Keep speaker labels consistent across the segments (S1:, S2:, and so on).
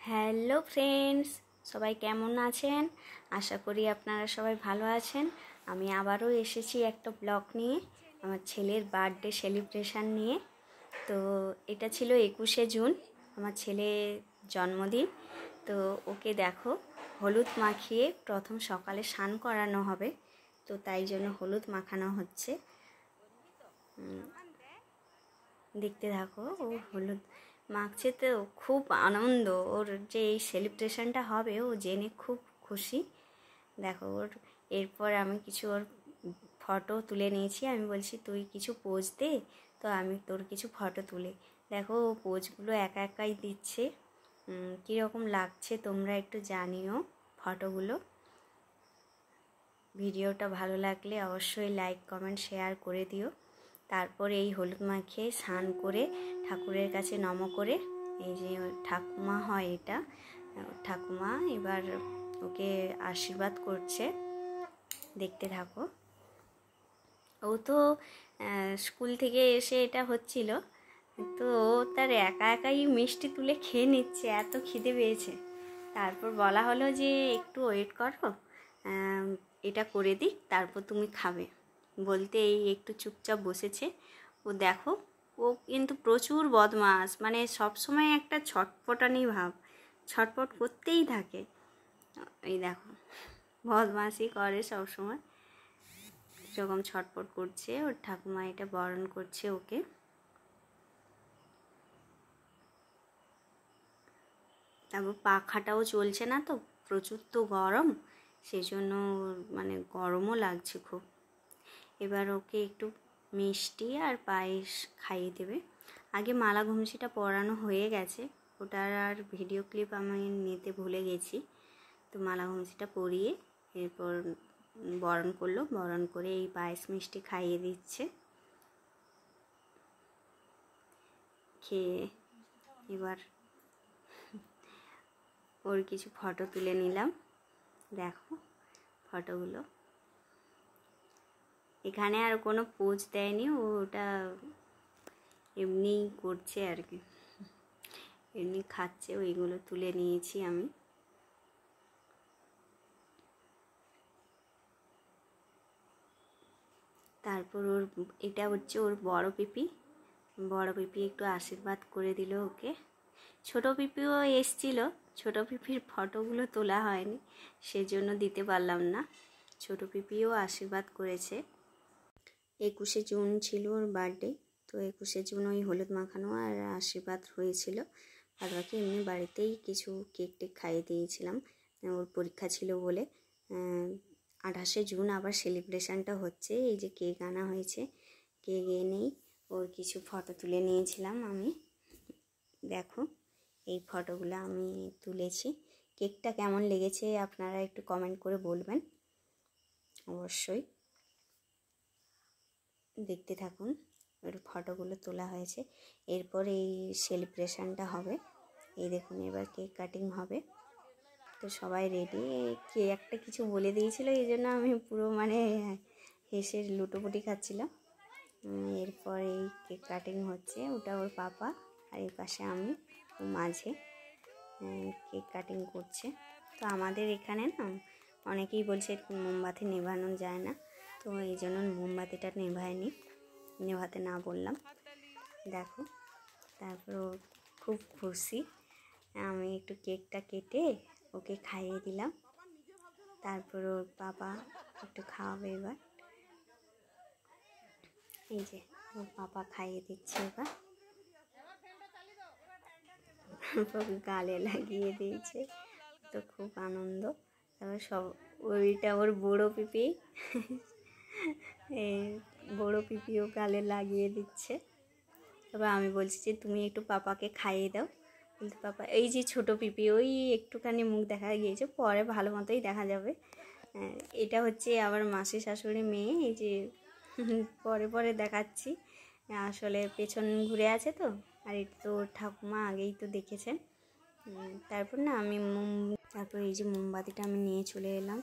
S1: Hello friends, সবাই কেমন আছেন? আশা করি আপনারা সবাই ভালো আছেন। আমি আবারও এসেছি একটা ব্লগ নিয়ে, আমার ছেলের বার্থডে সেলিব্রেশন নিয়ে। তো এটা ছিল 21শে জুন, আমার ছেলের জন্মদিন। তো ওকে দেখো, হলুদ মাখিয়ে প্রথম সকালে স্নান করানো হবে, তো তাই জন্য হলুদ মাখানো হচ্ছে। দেখতে থাকো, ও হলুদ মাখছে, তো খুব আনন্দ ওর যে এই সেলিব্রেশনটা হবে, ও জেনে খুব খুশি। দেখো ওর এরপর আমি কিছু ওর ফটো তুলে নিয়েছি। আমি বলছি তুই কিছু পোজ দে, তো আমি তোর কিছু ফটো তুলে। দেখো ও পোজগুলো একা একাই দিচ্ছে। কীরকম লাগছে তোমরা একটু জানিও ফটোগুলো। ভিডিওটা ভালো লাগলে অবশ্যই লাইক কমেন্ট শেয়ার করে দিও। তারপরে এই হলুদ মাখিয়ে স্নান করে ঠাকুরের কাছে নম করে, এই যে ঠাকুমা হয় এটা, ঠাকুমা এবার ওকে আশীর্বাদ করছে। দেখতে থাকো। ও তো স্কুল থেকে এসে এটা হচ্ছিল, তো ও তার একা একাই মিষ্টি তুলে খেয়ে নিচ্ছে, এত খিদে পেয়েছে। তারপর বলা হলো যে একটু ওয়েট করো, এটা করে দিই তারপর তুমি খাবে। বলতে এই একটু চুপচাপ বসেছে। ও দেখো, ও কিন্তু প্রচুর বদমাস, মানে সবসময় একটা ছটপটানি ভাব, ছটপট করতেই থাকে। এই দেখো, বদমাসি করে সবসময়, এরকম ছটপট করছে। ওর ঠাকুমা এটা বরণ করছে ওকে। তারপর পাখাটাও চলছে না, তো প্রচুর তো গরম, সেই জন্য মানে গরমও লাগছে খুব। এবার ওকে একটু মিষ্টি আর পায়েস খাইয়ে দেবে। আগে মালা ঘুমসিটা পরানো হয়ে গেছে, ওটার আর ভিডিও ক্লিপ আমি নিতে ভুলে গেছি। তো মালা ঘুমসিটা পরিয়ে এরপর বরণ করলো, বরণ করে এই পায়েস মিষ্টি খাইয়ে দিচ্ছে। খেয়ে এবার ওর কিছু ফটো তুলে নিলাম। দেখো ফটোগুলো, এখানে আর কোনো পোজ দেয়নি, ওটা এমনি করছে আর কি, এমনি খাচ্ছে। ওইগুলো তুলে নিয়েছি আমি। তারপর ওর এটা হচ্ছে ওর বড় পিপি। বড় পিপি একটু আশীর্বাদ করে দিল ওকে। ছোট পিপিও এসছিল, ছোট পিপির ফটোগুলো তোলা হয়নি, সেজন্য দিতে পারলাম না। ছোট পিপিও আশীর্বাদ করেছে। 21শে জুন ছিল ওর বার্থডে, তো 21শে জুন ওই হলুদ মাখানো আর আশীর্বাদ হয়েছিল। আর বাকি এমনি বাড়িতেই কিছু কেক টেক খাইয়ে দিয়েছিলাম, ওর পরীক্ষা ছিল বলে। 28শে জুন আবার সেলিব্রেশনটা হচ্ছে, এই যে কেক আনা হয়েছে, কেক এনেই ওর কিছু ফটো তুলে নিয়েছিলাম আমি। দেখো এই ফটোগুলো আমি তুলেছি। কেকটা কেমন লেগেছে আপনারা একটু কমেন্ট করে বলবেন অবশ্যই। দেখতে থাকুন, ওর ফটোগুলো তোলা হয়েছে। এরপর এই সেলিব্রেশনটা হবে। এই দেখুন এবার কেক কাটিং হবে, তো সবাই রেডি। কে একটা কিছু বলে দিয়েছিল, এই জন্য আমি পুরো মানে হেসে লুটোপুটি খাচ্ছিলাম। এরপর এই কেক কাটিং হচ্ছে, ওটা ওর পাপা, আর এই পাশে আমি মাঝে কেক কাটিং করছে। তো আমাদের এখানে না অনেকেই বলছে মোমবাতি নেভানো যায় না, তো এই জন্য মোমবাতিটা নেভাতে না বললাম। দেখো তারপর ও খুব খুশি। আমি একটু কেকটা কেটে ওকে খাইয়ে দিলাম। তারপর ওর পাপা একটু খাওয়াবে এবার। এই যে ওর পাপা খাইয়ে দিচ্ছে এবার, গালে লাগিয়ে দিয়েছে, তো খুব আনন্দ। তারপর সব ওইটা ওর বড়ো পিপি, এই বড়ো পিপিও গালে লাগিয়ে দিচ্ছে। তবে আমি বলছি যে তুমি একটু পাপাকে খাইয়ে দাও, বলতে পাপা এই যে ছোটো পিপি, ওই একটুখানি মুখ দেখা গিয়েছে, পরে ভালো মতোই দেখা যাবে। এটা হচ্ছে আবার মাসি শাশুড়ি মেয়ে, এই যে পরে পরে দেখাচ্ছি, আসলে পেছন ঘুরে আছে তো। আর এটা তো ঠাকুমা আগেই তো দেখেছেন। তারপর না আমি তারপর এই যে মোমবাতিটা আমি নিয়ে চলে এলাম,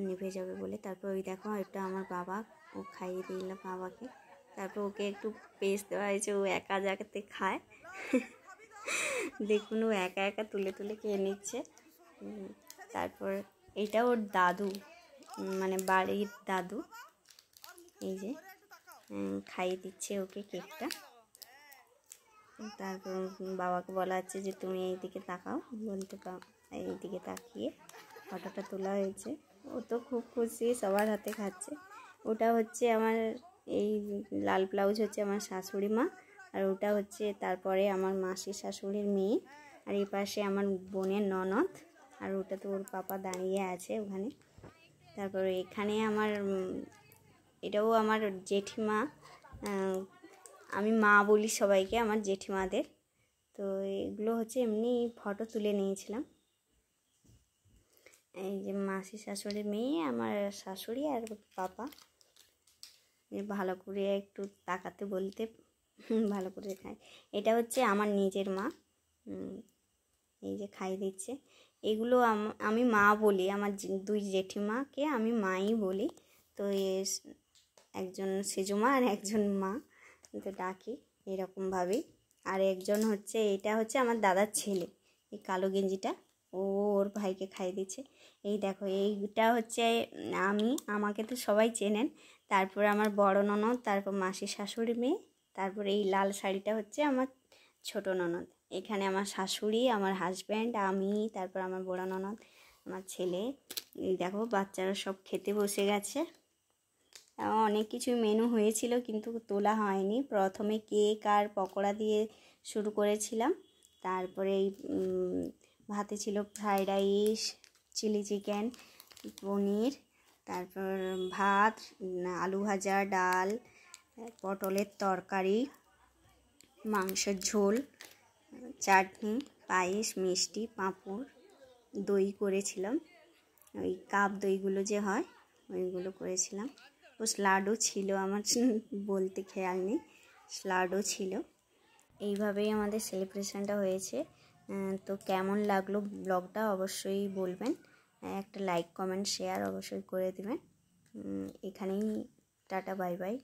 S1: নিভে যাবে বলে। তারপর ওই দেখো এটা আমার বাবা, ও খাইয়ে দিলাম বাবাকে। তারপর ওকে একটু পেস্ট দেওয়া হয়েছে, ও একা জায়গাতে খায়। দেখুন ও একা একা তুলে তুলে খেয়ে নিচ্ছে। তারপর এটা ওর দাদু, মানে বাড়ির দাদু, এই যে খাইয়ে দিচ্ছে ওকে কেকটা। তারপর বাবাকে বলা হচ্ছে যে তুমি এই দিকে তাকাও, বলতে এই দিকে তাকিয়ে ফটোটা তোলা হয়েছে। ও তো খুব খুশি, সবার হাতে খাচ্ছে। ওটা হচ্ছে আমার এই লাল ব্লাউজ হচ্ছে আমার শাশুড়ি মা, আর ওটা হচ্ছে তারপরে আমার মাসির শাশুড়ির মেয়ে, আর এই পাশে আমার বোনের ননদ, আর ওটা তো ওর পাপা দাঁড়িয়ে আছে ওখানে। তারপরে এখানে আমার এটাও আমার জেঠিমা, আমি মা বলি সবাইকে, আমার জেঠিমাদের। তো এগুলো হচ্ছে এমনি ফটো তুলে নিয়েছিলাম। এই যে মাসি শাশুড়ির মেয়ে, আমার শাশুড়ি আর পাপা। ভালো করে একটু তাকাতে বলতে ভালো করে খায়। এটা হচ্ছে আমার নিজের মা, এই যে খাইয়ে দিচ্ছে। এগুলো আমি মা বলি, আমার দুই জেঠিমাকে আমি মাই বলি। তো একজন সেজমা আর একজন মা তো ডাকি এরকমভাবেই। আর একজন হচ্ছে, এটা হচ্ছে আমার দাদার ছেলে, এই কালো গেঞ্জিটা, ও ওর ভাইকে খাইয়ে দিচ্ছে। এই দেখো এইটা হচ্ছে আমাকে তো সবাই চেনেন। তারপর আমার বড় ননদ, তারপর মাসির শাশুড়ি মেয়ে, তারপর এই লাল শাড়িটা হচ্ছে আমার ছোট ননদ। এখানে আমার শাশুড়ি, আমার হাজব্যান্ড, আমি, তারপর আমার বড় ননদ, আমার ছেলে। এই দেখো বাচ্চারা সব খেতে বসে গেছে। অনেক কিছু মেনু হয়েছিল কিন্তু তোলা হয়নি। প্রথমে কেক আর পকোড়া দিয়ে শুরু করেছিলাম। তারপরে এই ভাতে ছিল ফ্রাইড রাইস, চিলি চিকেন, পনির, তারপর ভাত, আলু ভাজা, ডাল, পটলের তরকারি, মাংসের ঝোল, চাটনি, পায়েস, মিষ্টি, পাঁপড়, দই করেছিলাম, ওই কাপ দইগুলো যে হয় ওইগুলো করেছিলাম। ও স্লাডও ছিল, আমার বলতে খেয়াল নেই, স্লাডও ছিল। এইভাবেই আমাদের সেলিব্রেশনটা হয়েছে। তো কেমন লাগলো ব্লগটা অবশ্যই বলবেন, একটা লাইক কমেন্ট শেয়ার অবশ্যই করে দেবেন। এখানেই টাটা বাই বাই।